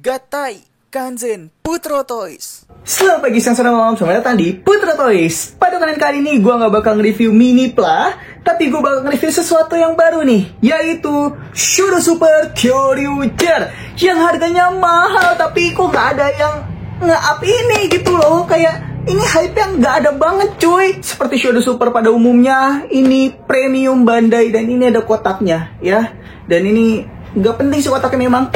Gatai, Kanzen, Putro Toys. Selamat pagi, siang, sore, malam, selamat datang di Putro Toys. Pada konten kali ini gue gak bakal nge-review mini pla, tapi gue bakal nge-review sesuatu yang baru nih, yaitu Shodo Super Kyoryuger yang harganya mahal, tapi kok gak ada yang nge-up ini gitu loh. Kayak ini hype yang gak ada banget cuy. Seperti Shodo Super pada umumnya, ini premium Bandai dan ini ada kotaknya ya. Dan ini gak penting sih kotaknya memang.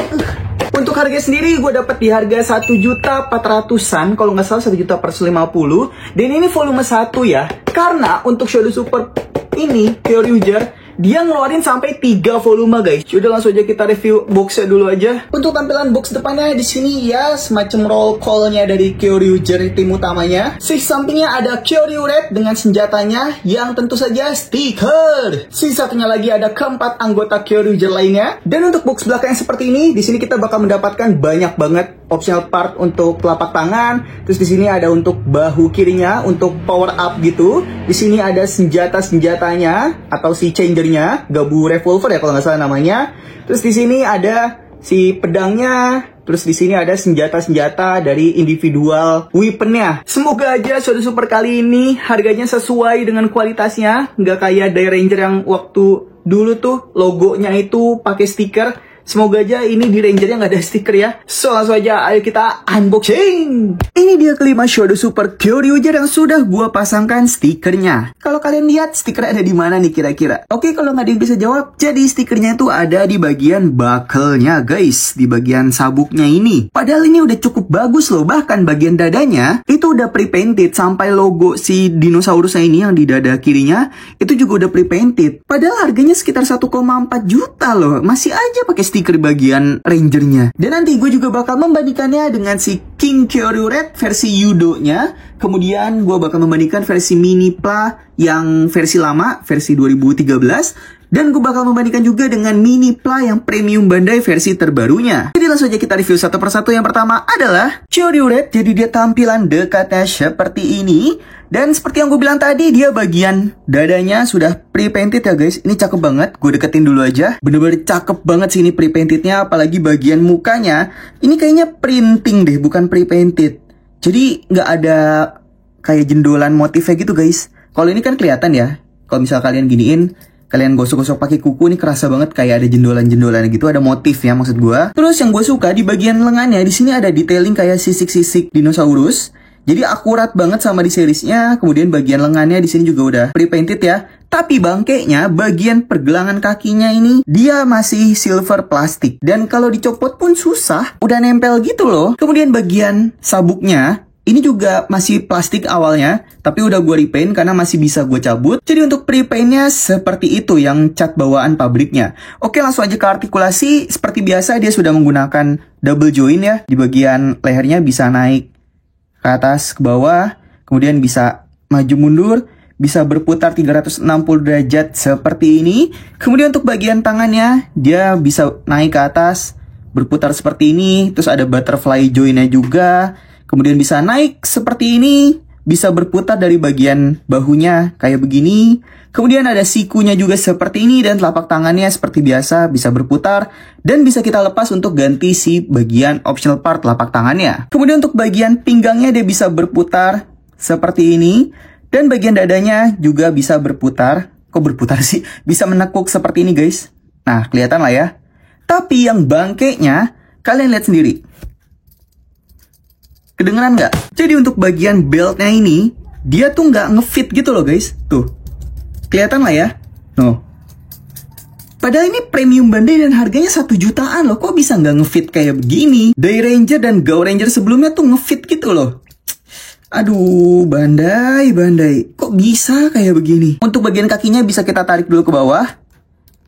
Untuk harga sendiri gue dapat di harga 1.400.000-an, kalau nggak salah 1.450.000. Dan ini volume 1 ya. Karena untuk Shodo Super ini Kyoryuger dia ngeluarin sampai 3 volume guys. Udah langsung aja kita review boxnya dulu aja. Untuk tampilan box depannya di sini ya semacam roll call-nya dari Kyoryuger tim utamanya. Sisi sampingnya ada Kyoryu Red dengan senjatanya yang tentu saja stiker. Sisi satunya lagi ada keempat anggota Kyoryuger lainnya. Dan untuk box belakang yang seperti ini, di sini kita bakal mendapatkan banyak banget optional part untuk telapak tangan. Terus di sini ada untuk bahu kirinya untuk power up gitu. Di sini ada senjata-senjatanya atau si changernya, Gabu revolver ya kalau nggak salah namanya. Terus di sini ada si pedangnya. Terus di sini ada senjata-senjata dari individual weaponnya. Semoga aja Shodo Super kali ini harganya sesuai dengan kualitasnya, nggak kayak Dai Ranger yang waktu dulu tuh logonya itu pakai stiker. Semoga aja ini di Rangernya nggak ada stiker ya. So langsung aja ayo kita unboxing. Ini dia kelima Shodo Super Kyoryuger yang sudah gua pasangkan stikernya. Kalau kalian lihat stikernya ada di mana nih kira-kira? Oke, kalau nggak ada yang bisa jawab, jadi stikernya itu ada di bagian buckle-nya guys, di bagian sabuknya ini. Padahal ini udah cukup bagus loh, bahkan bagian dadanya itu udah pre-painted sampai logo si dinosaurusnya ini yang di dada kirinya itu juga udah pre-painted. Padahal harganya sekitar 1,4 juta loh, masih aja pakai stiker bagian Rangernya. Dan nanti gue juga bakal membandingkannya dengan si King Kyoryu Red versi Yudo-nya. Kemudian gue bakal membandingkan versi mini pla yang versi lama, versi 2013. Dan gue bakal membandingkan juga dengan mini pla yang premium Bandai versi terbarunya. Jadi langsung aja kita review satu persatu. Yang pertama adalah Kyoryu Red. Jadi dia tampilan dekatnya seperti ini. Dan seperti yang gue bilang tadi, dia bagian dadanya sudah pre-painted ya guys. Ini cakep banget, gue deketin dulu aja. Bener-bener cakep banget sih ini pre-paintednya. Apalagi bagian mukanya, ini kayaknya printing deh, bukan pre-painted. Jadi nggak ada kayak jendolan motifnya gitu guys. Kalau ini kan kelihatan ya. Kalau misal kalian giniin, kalian gosok-gosok pakai kuku, ini kerasa banget kayak ada jendolan-jendolan gitu, ada motif ya maksud gue. Terus yang gue suka di bagian lengannya, di sini ada detailing kayak sisik-sisik dinosaurus. Jadi akurat banget sama di seriesnya. Kemudian bagian lengannya di sini juga udah pre-painted ya. Tapi bangkainya, bagian pergelangan kakinya ini dia masih silver plastik. Dan kalau dicopot pun susah, udah nempel gitu loh. Kemudian bagian sabuknya ini juga masih plastik awalnya, tapi udah gue repaint karena masih bisa gue cabut. Jadi untuk pre-paintnya seperti itu yang cat bawaan pabriknya. Oke, langsung aja ke artikulasi. Seperti biasa dia sudah menggunakan double joint ya. Di bagian lehernya bisa naik ke atas, ke bawah, kemudian bisa maju mundur, bisa berputar 360 derajat seperti ini. Kemudian untuk bagian tangannya, dia bisa naik ke atas, berputar seperti ini, terus ada butterfly joint-nya juga. Kemudian bisa naik seperti ini, bisa berputar dari bagian bahunya kayak begini. Kemudian ada sikunya juga seperti ini dan telapak tangannya seperti biasa bisa berputar dan bisa kita lepas untuk ganti si bagian optional part telapak tangannya. Kemudian untuk bagian pinggangnya dia bisa berputar seperti ini dan bagian dadanya juga bisa berputar. Kok berputar sih? Bisa menekuk seperti ini guys. Nah, kelihatan lah ya. Tapi yang bangkainya kalian lihat sendiri. Kedengeran nggak? Jadi untuk bagian beltnya ini dia tuh nggak ngefit gitu loh guys. Tuh. Kelihatan lah ya. No. Padahal ini premium Bandai dan harganya 1 jutaan loh. Kok bisa nggak ngefit kayak begini? Dai Ranger dan Gao Ranger sebelumnya tuh ngefit gitu loh. Aduh, Bandai. Kok bisa kayak begini? Untuk bagian kakinya bisa kita tarik dulu ke bawah.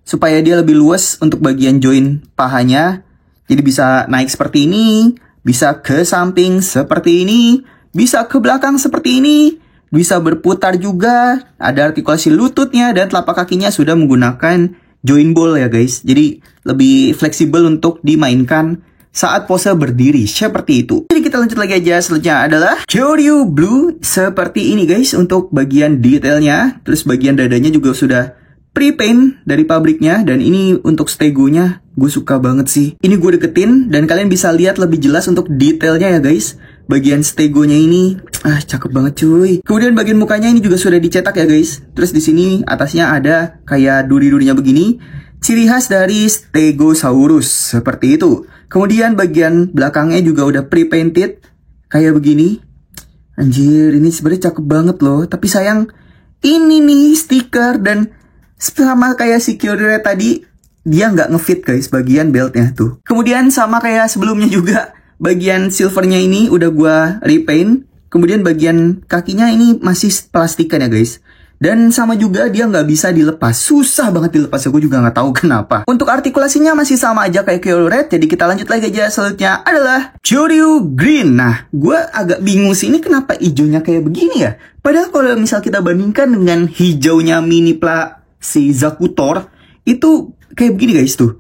Supaya dia lebih luas untuk bagian joint pahanya. Jadi bisa naik seperti ini. Bisa ke samping seperti ini. Bisa ke belakang seperti ini. Bisa berputar juga, ada artikulasi lututnya dan telapak kakinya sudah menggunakan joint ball ya guys. Jadi lebih fleksibel untuk dimainkan saat pose berdiri seperti itu. Jadi kita lanjut lagi aja, selanjutnya adalah Kyoryu Blue seperti ini guys untuk bagian detailnya. Terus bagian dadanya juga sudah pre-paint dari pabriknya. Dan ini untuk stegonya gue suka banget sih. Ini gue deketin dan kalian bisa lihat lebih jelas untuk detailnya ya guys. Bagian stegonya ini cakep banget cuy. Kemudian bagian mukanya ini juga sudah dicetak ya guys. Terus di sini atasnya ada kayak duri-durinya begini. Ciri khas dari Stegosaurus seperti itu. Kemudian bagian belakangnya juga udah pre-painted kayak begini. Anjir, ini sebenarnya cakep banget loh. Tapi sayang ini nih stiker dan sama kayak si Kyoryuret tadi, dia nggak ngefit guys bagian beltnya tuh. Kemudian sama kayak sebelumnya juga, bagian silvernya ini udah gua repaint. Kemudian bagian kakinya ini masih plastikan ya guys. Dan sama juga dia nggak bisa dilepas. Susah banget dilepas, aku juga nggak tahu kenapa. Untuk artikulasinya masih sama aja kayak Kyoryuret. Jadi kita lanjut lagi aja. Selanjutnya adalah Kyoryu Green. Nah, gue agak bingung sih ini kenapa hijaunya kayak begini ya. Padahal kalau misal kita bandingkan dengan hijaunya Minipla si Zakutor, itu kayak begini guys tuh.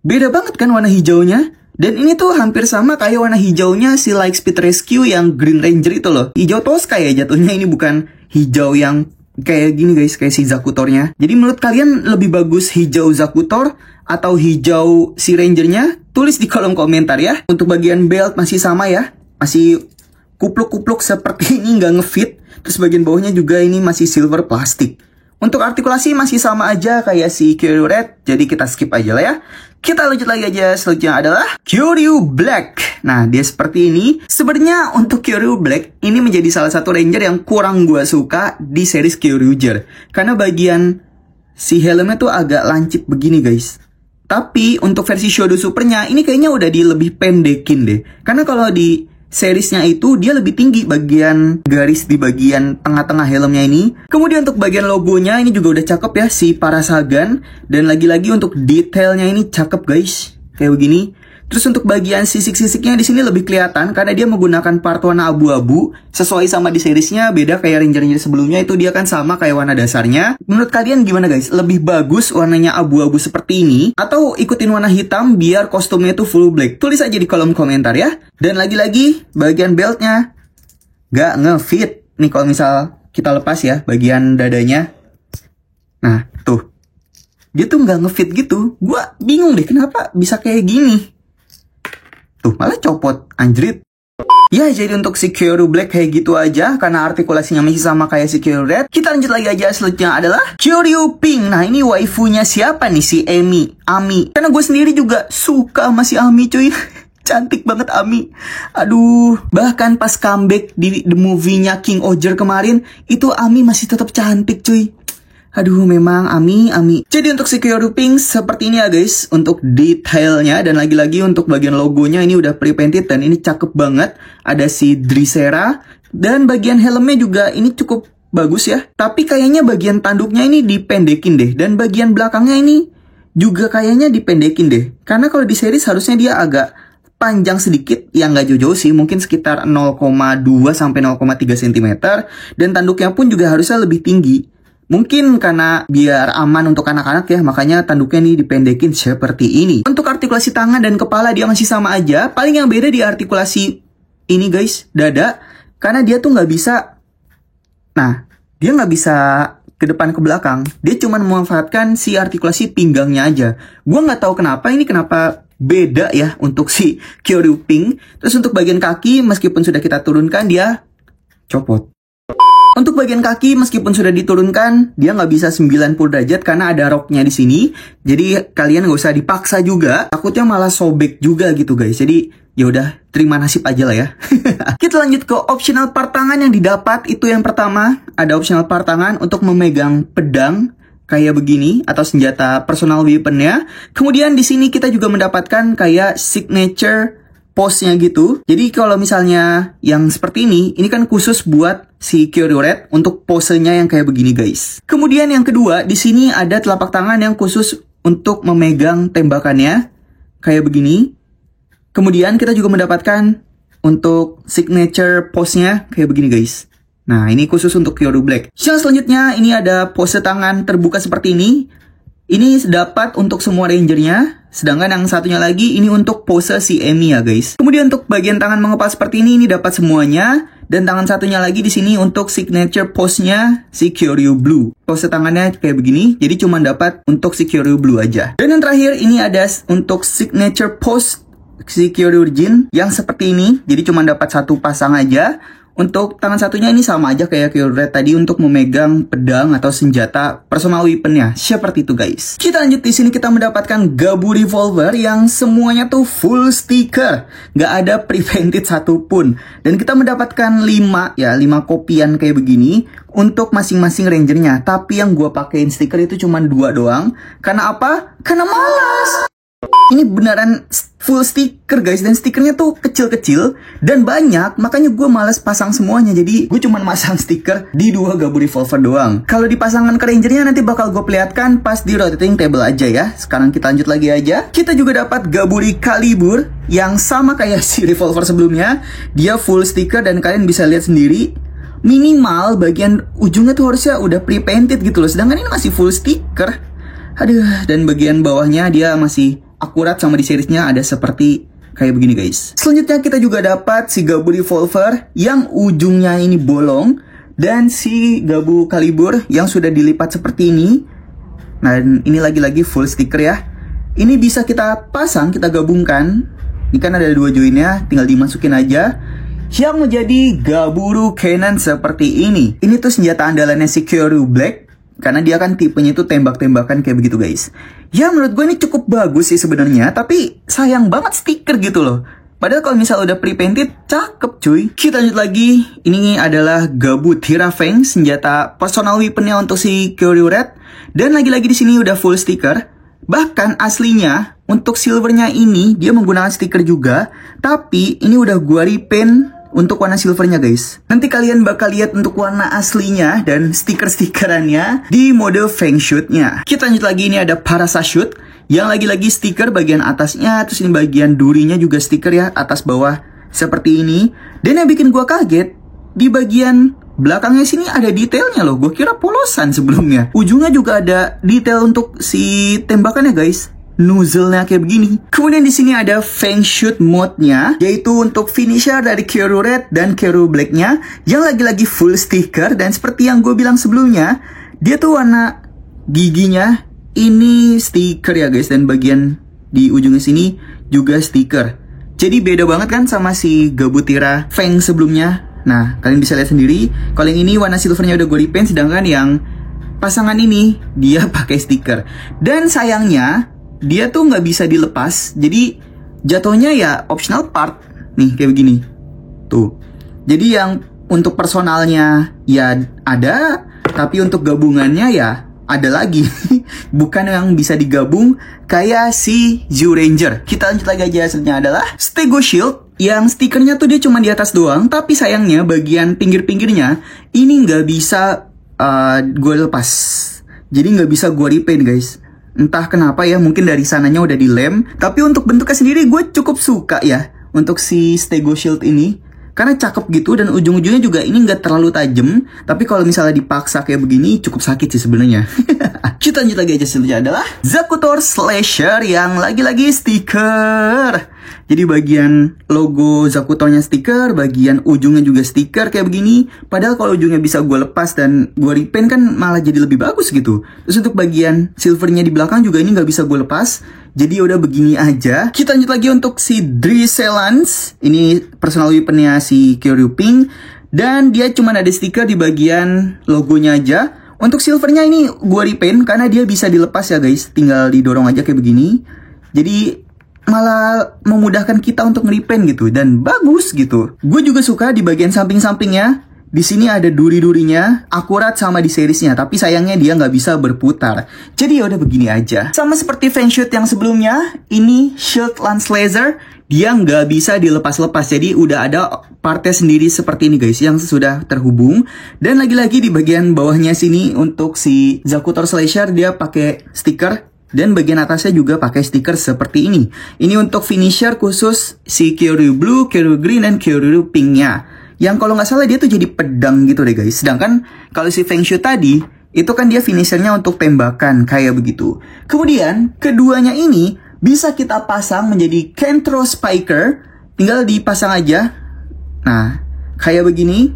Beda banget kan warna hijaunya. Dan ini tuh hampir sama kayak warna hijaunya si Lightspeed Rescue yang Green Ranger itu loh. Hijau Tosca ya jatuhnya, ini bukan hijau yang kayak gini guys, kayak si Zakutornya. Jadi menurut kalian lebih bagus hijau Zakutor atau hijau si Rangernya? Tulis di kolom komentar ya. Untuk bagian belt masih sama ya. Masih kupluk-kupluk seperti ini, nggak ngefit. Terus bagian bawahnya juga ini masih silver plastik. Untuk artikulasi masih sama aja kayak si Kyoryuret. Jadi kita skip aja lah ya. Kita lanjut lagi aja. Selanjutnya adalah Kyoryu Black. Nah, dia seperti ini. Sebenarnya untuk Kyoryu Black, ini menjadi salah satu ranger yang kurang gue suka di series Kyoryuger. Karena bagian si helmnya tuh agak lancip begini guys. Tapi untuk versi Shodo Supernya, ini kayaknya udah lebih pendekin deh. Karena kalau di seriesnya itu dia lebih tinggi bagian garis di bagian tengah-tengah helmnya ini. Kemudian untuk bagian logonya ini juga udah cakep ya, si Parasagan. Dan lagi-lagi untuk detailnya ini cakep guys, kayak begini. Terus untuk bagian sisik-sisiknya di sini lebih kelihatan karena dia menggunakan part warna abu-abu. Sesuai sama di seriesnya, beda kayak Ranger-Ranger sebelumnya itu dia kan sama kayak warna dasarnya. Menurut kalian gimana guys? Lebih bagus warnanya abu-abu seperti ini atau ikutin warna hitam biar kostumnya itu full black? Tulis aja di kolom komentar ya. Dan lagi-lagi bagian beltnya nggak ngefit. Nih kalau misal kita lepas ya bagian dadanya. Nah tuh, dia tuh nggak ngefit gitu. Gua bingung deh kenapa bisa kayak gini. Tuh, malah copot, anjrit. Ya, jadi untuk si Kyoryu Black kayak gitu aja, karena artikulasinya masih sama kayak si Kyoryuret. Kita lanjut lagi aja, selanjutnya adalah Kyoryu Pink. Nah, ini waifunya siapa nih? Si Ami. Karena gue sendiri juga suka sama si Ami cuy. Cantik banget Ami. Aduh, bahkan pas comeback di the movie-nya King Oger kemarin, itu Ami masih tetap cantik cuy. Aduh, memang Ami. Jadi untuk si Kyoryu Pink seperti ini ya guys, untuk detailnya. Dan lagi-lagi untuk bagian logonya ini udah pre-painted dan ini cakep banget. Ada si Drysera. Dan bagian helmnya juga ini cukup bagus ya. Tapi kayaknya bagian tanduknya ini dipendekin deh. Dan bagian belakangnya ini juga kayaknya dipendekin deh. Karena kalau di series harusnya dia agak panjang sedikit, yang nggak jauh-jauh sih, mungkin sekitar 0,2 sampai 0,3 cm. Dan tanduknya pun juga harusnya lebih tinggi. Mungkin karena biar aman untuk anak-anak ya, makanya tanduknya nih dipendekin seperti ini. Untuk artikulasi tangan dan kepala dia masih sama aja. Paling yang beda di artikulasi ini guys, dada. Karena dia tuh nggak bisa, nah dia nggak bisa ke depan ke belakang. Dia cuma memanfaatkan si artikulasi pinggangnya aja. Gua nggak tahu kenapa beda ya untuk si Kyoryu Pink. Terus untuk bagian kaki, meskipun sudah kita turunkan, dia copot. Untuk bagian kaki, meskipun sudah diturunkan, dia nggak bisa 90 derajat karena ada roknya di sini. Jadi kalian nggak usah dipaksa juga. Takutnya malah sobek juga gitu guys. Jadi ya udah, terima nasib aja lah ya. Kita lanjut ke optional part tangan yang didapat. Itu yang pertama, ada optional part tangan untuk memegang pedang kayak begini atau senjata personal weaponnya. Kemudian di sini kita juga mendapatkan kayak signature pose-nya gitu. Jadi kalau misalnya yang seperti ini kan khusus buat si Kyoryuret untuk posenya yang kayak begini guys. Kemudian yang kedua, di sini ada telapak tangan yang khusus untuk memegang tembakannya kayak begini. Kemudian kita juga mendapatkan untuk signature pose-nya kayak begini guys. Nah, ini khusus untuk Kyoryu Black. Yang selanjutnya ini ada pose tangan terbuka seperti ini. Ini dapat untuk semua rangernya. Sedangkan yang satunya lagi ini untuk pose si Amy ya guys. Kemudian untuk bagian tangan mengepal seperti ini dapat semuanya. Dan tangan satunya lagi di sini untuk signature pose-nya si Kyoryu Blue. Pose tangannya kayak begini, jadi cuma dapat untuk si Kyoryu Blue aja. Dan yang terakhir ini ada untuk signature pose si Kyoryu Jin yang seperti ini, jadi cuma dapat satu pasang aja. Untuk tangan satunya ini sama aja kayak Kyoryu Red tadi untuk memegang pedang atau senjata personal weaponnya. Seperti itu guys. Kita lanjut di sini kita mendapatkan Gabu Revolver yang semuanya tuh full stiker. Nggak ada prevented satupun. Dan kita mendapatkan 5 kopian kayak begini untuk masing-masing rangernya. Tapi yang gua pakein stiker itu cuma 2 doang. Karena apa? Karena malas. Ini beneran full stiker guys, dan stikernya tuh kecil-kecil dan banyak, makanya gue males pasang semuanya. Jadi gue cuma masang stiker di 2 Gabu Revolver doang. Kalau dipasangkan ke rangernya nanti bakal gue perlihatkan pas di rotating table aja ya. Sekarang kita lanjut lagi aja. Kita juga dapat Gaburi Calibur yang sama kayak si revolver sebelumnya. Dia full stiker dan kalian bisa lihat sendiri, minimal bagian ujungnya tuh harusnya udah pre-painted gitu loh. Sedangkan ini masih full stiker. Aduh, dan bagian bawahnya dia masih akurat sama di seriesnya ada seperti kayak begini guys. Selanjutnya kita juga dapat si Gabu Revolver yang ujungnya ini bolong. Dan si Gabu Calibur yang sudah dilipat seperti ini. Nah ini lagi-lagi full stiker ya. Ini bisa kita pasang, kita gabungkan. Ini kan ada 2 joinnya, tinggal dimasukin aja. Yang menjadi Gaburu Cannon seperti ini. Ini tuh senjata andalannya si Kyoryu Black. Karena dia kan tipenya itu tembak-tembakan kayak begitu guys. Ya menurut gue ini cukup bagus sih sebenarnya, tapi sayang banget stiker gitu loh. Padahal kalau misal udah pre-painted, cakep cuy. Kita lanjut lagi. Ini adalah Gabu Tira Feng, senjata personal weaponnya untuk si Kyoryu Red. Dan lagi-lagi di sini udah full stiker. Bahkan aslinya untuk silvernya ini dia menggunakan stiker juga, tapi ini udah gua repaint untuk warna silvernya guys. Nanti kalian bakal lihat untuk warna aslinya dan stiker-stikerannya di mode Feng Shoot-nya. Kita lanjut lagi, ini ada Parashoot yang lagi-lagi stiker bagian atasnya, terus ini bagian durinya juga stiker ya, atas bawah seperti ini. Dan yang bikin gua kaget, di bagian belakangnya sini ada detailnya loh. Gua kira polosan sebelumnya. Ujungnya juga ada detail untuk si tembakannya guys. Nozzle-nya kayak begini. Kemudian di sini ada Feng Shoot mode-nya, yaitu untuk finisher dari Kyoryu Red dan Kyoryu Black-nya yang lagi-lagi full stiker. Dan seperti yang gue bilang sebelumnya, dia tuh warna giginya ini stiker ya guys, dan bagian di ujungnya sini juga stiker. Jadi beda banget kan sama si Gabu Tira Feng sebelumnya. Nah, kalian bisa lihat sendiri, kalau yang ini warna silvernya udah gue repaint, sedangkan yang pasangan ini dia pakai stiker. Dan sayangnya dia tuh nggak bisa dilepas, jadi jatuhnya ya optional part nih kayak begini tuh. Jadi yang untuk personalnya ya ada, tapi untuk gabungannya ya ada lagi. Bukan yang bisa digabung kayak si Zyu Ranger. Kita lanjut lagi aja, hasilnya adalah Stego Shield yang stikernya tuh dia cuma di atas doang, tapi sayangnya bagian pinggir-pinggirnya ini nggak bisa gue lepas. Jadi nggak bisa gue repaint guys. Entah kenapa ya, mungkin dari sananya udah dilem. Tapi untuk bentuknya sendiri gue cukup suka ya untuk si Stego Shield ini, karena cakep gitu dan ujung-ujungnya juga ini nggak terlalu tajam. Tapi kalau misalnya dipaksa kayak begini cukup sakit sih sebenarnya. Kita lanjut lagi aja, selanjutnya adalah Zakutor Slasher yang lagi-lagi stiker. Jadi bagian logo Zakutornya stiker, bagian ujungnya juga stiker kayak begini. Padahal kalau ujungnya bisa gue lepas dan gue repaint kan malah jadi lebih bagus gitu. Terus untuk bagian silvernya di belakang juga ini nggak bisa gue lepas. Jadi udah begini aja. Kita lanjut lagi untuk si Driselans. Ini personal weaponnya si Kyoryu Pink. Dan dia cuma ada stiker di bagian logonya aja. Untuk silvernya ini gue repaint karena dia bisa dilepas ya guys. Tinggal didorong aja kayak begini. Jadi malah memudahkan kita untuk nge-repaint gitu, dan bagus gitu. Gue juga suka di bagian samping-sampingnya. Di sini ada duri-durinya, akurat sama di seriesnya, tapi sayangnya dia nggak bisa berputar. Jadi ya udah begini aja. Sama seperti Feng Shoot yang sebelumnya, ini Shield Lance Laser, dia nggak bisa dilepas-lepas. Jadi udah ada partnya sendiri seperti ini guys, yang sudah terhubung. Dan lagi-lagi di bagian bawahnya sini untuk si Zakutor Slasher dia pakai stiker. Dan bagian atasnya juga pakai stiker seperti ini. Ini untuk finisher khusus si Kyoryu Blue, Kyoryu Green, dan Kyoryu Pink-nya. Yang kalau nggak salah dia tuh jadi pedang gitu deh guys. Sedangkan kalau si Feng Shui tadi, itu kan dia finishernya untuk tembakan kayak begitu. Kemudian keduanya ini bisa kita pasang menjadi Kentro Spiker. Tinggal dipasang aja. Nah, kayak begini.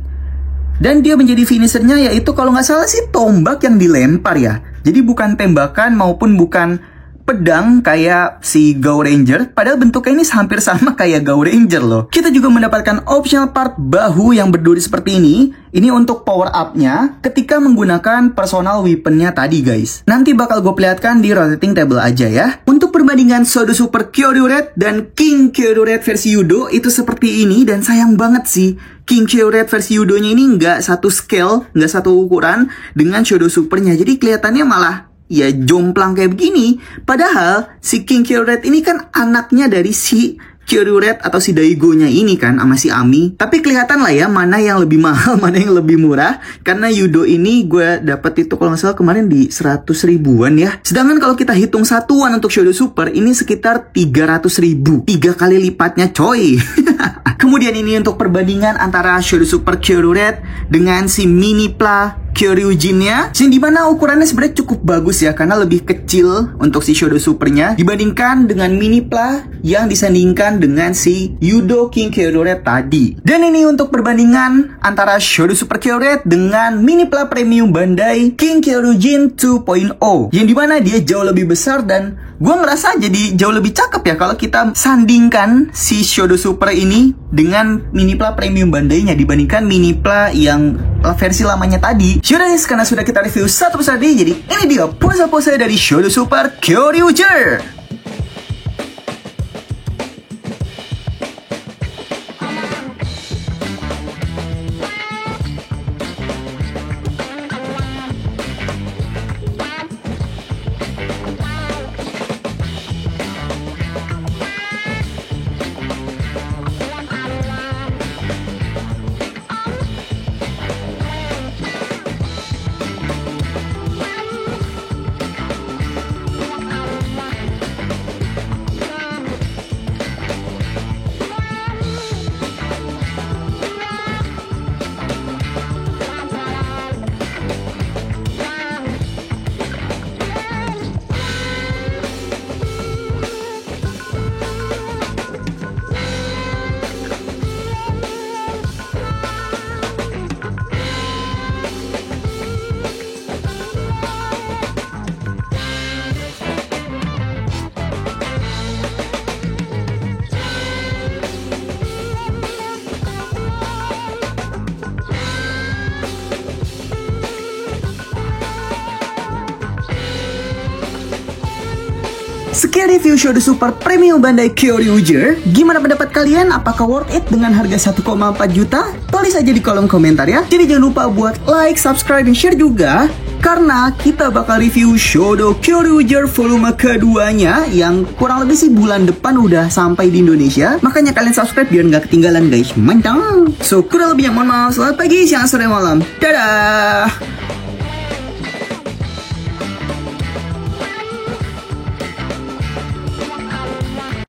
Dan dia menjadi finishernya yaitu kalau nggak salah sih tombak yang dilempar ya. Jadi bukan tembakan maupun bukan pedang kayak si Go Ranger. Padahal bentuknya ini hampir sama kayak Go Ranger loh. Kita juga mendapatkan optional part bahu yang berduri seperti ini. Ini untuk power up-nya ketika menggunakan personal weapon-nya tadi guys. Nanti bakal gue perlihatkan di rotating table aja ya. Untuk perbandingan Shodo Super Kyoryu Red dan King Kyoryu Red versi Yudo itu seperti ini. Dan sayang banget sih, King Kyoryu Red versi Yudonya ini nggak satu scale, nggak satu ukuran dengan Shodo Supernya. Jadi kelihatannya malah ya jomplang kayak begini. Padahal si King Kyoryu Red ini kan anaknya dari si Kyoryu Red atau si Daigo-nya ini kan sama si Ami. Tapi kelihatan lah ya mana yang lebih mahal, mana yang lebih murah. Karena Yudo ini gue dapet itu kalau nggak salah kemarin di 100 ribuan ya. Sedangkan kalau kita hitung satuan untuk Shodo Super ini sekitar 300 ribu. 3 kali lipatnya coy. Kemudian ini untuk perbandingan antara Shodo Super Kyoryu Red dengan si Mini Pla Kyoryujin-nya, yang dimana ukurannya sebenarnya cukup bagus ya, karena lebih kecil untuk si Shodo Super-nya dibandingkan dengan Mini Pla yang disandingkan dengan si Yudo King Kyoryu Red tadi. Dan ini untuk perbandingan antara Shodo Super Kyoryu Red dengan Mini Pla Premium Bandai King Kyoryujin 2.0, yang dimana dia jauh lebih besar dan gue ngerasa jadi jauh lebih cakep ya kalau kita sandingkan si Shodo Super ini dengan Mini Pla Premium Bandai-nya dibandingkan Mini Pla yang versi lamanya tadi. Sudah guys, karena sudah kita review satu persatu, jadi ini dia pose-pose dari Shodo Super Kyoryuger. Sekian review Shodo Super Premium Bandai Kyoryuger. Gimana pendapat kalian? Apakah worth it dengan harga 1,4 juta? Tulis aja di kolom komentar ya. Jadi jangan lupa buat like, subscribe, dan share juga, karena kita bakal review Shodo Kyoryuger volume keduanya yang kurang lebih sih bulan depan udah sampai di Indonesia. Makanya kalian subscribe biar nggak ketinggalan guys. Mantap. So kurang lebihnya mohon maaf. Selamat pagi, siang, sore, malam. Dadah.